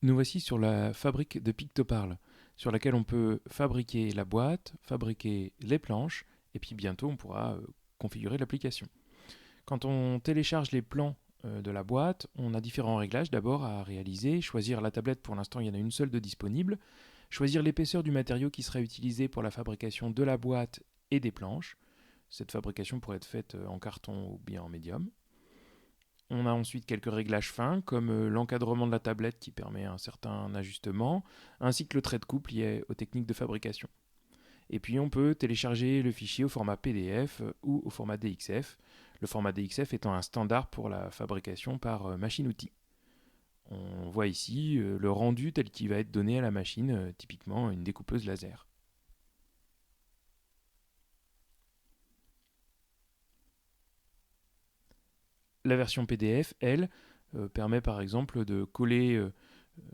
Nous voici sur la fabrique de Pictoparle, sur laquelle on peut fabriquer la boîte, fabriquer les planches, et puis bientôt on pourra configurer l'application. Quand on télécharge les plans de la boîte, on a différents réglages d'abord à réaliser, choisir la tablette, pour l'instant il y en a une seule de disponible, choisir l'épaisseur du matériau qui sera utilisé pour la fabrication de la boîte et des planches. Cette fabrication pourrait être faite en carton ou bien en médium. On a ensuite quelques réglages fins, comme l'encadrement de la tablette qui permet un certain ajustement, ainsi que le trait de coupe lié aux techniques de fabrication. Et puis on peut télécharger le fichier au format PDF ou au format DXF, le format DXF étant un standard pour la fabrication par machine-outil. On voit ici le rendu tel qu'il va être donné à la machine, typiquement une découpeuse laser. La version PDF, elle, permet par exemple de coller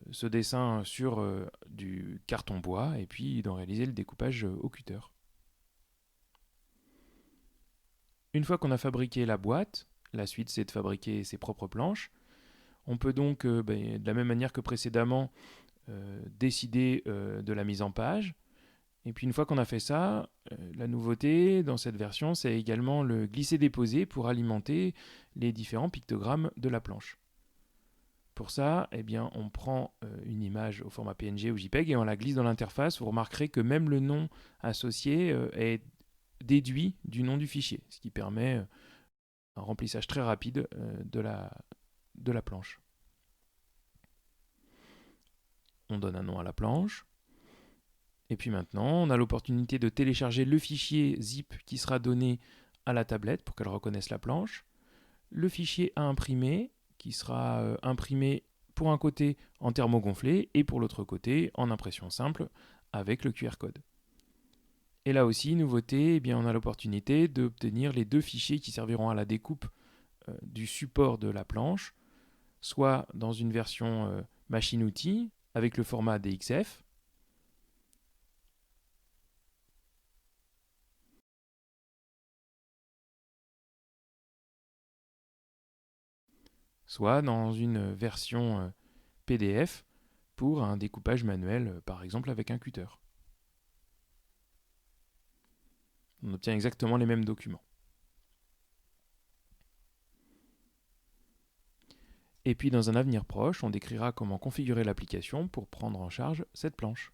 ce dessin sur du carton bois et puis d'en réaliser le découpage au cutter. Une fois qu'on a fabriqué la boîte, la suite c'est de fabriquer ses propres planches. On peut donc, de la même manière que précédemment, décider de la mise en page. Et puis une fois qu'on a fait ça, la nouveauté dans cette version, c'est également le glisser-déposer pour alimenter les différents pictogrammes de la planche. Pour ça, eh bien, on prend une image au format PNG ou JPEG et on la glisse dans l'interface. Vous remarquerez que même le nom associé est déduit du nom du fichier, ce qui permet un remplissage très rapide de la planche. On donne un nom à la planche. Et puis maintenant, on a l'opportunité de télécharger le fichier zip qui sera donné à la tablette pour qu'elle reconnaisse la planche. Le fichier à imprimer qui sera imprimé pour un côté en thermogonflé et pour l'autre côté en impression simple avec le QR code. Et là aussi, nouveauté, eh bien, on a l'opportunité d'obtenir les deux fichiers qui serviront à la découpe du support de la planche, soit dans une version machine-outil avec le format DXF, soit dans une version PDF pour un découpage manuel, par exemple avec un cutter. On obtient exactement les mêmes documents. Et puis dans un avenir proche, on décrira comment configurer l'application pour prendre en charge cette planche.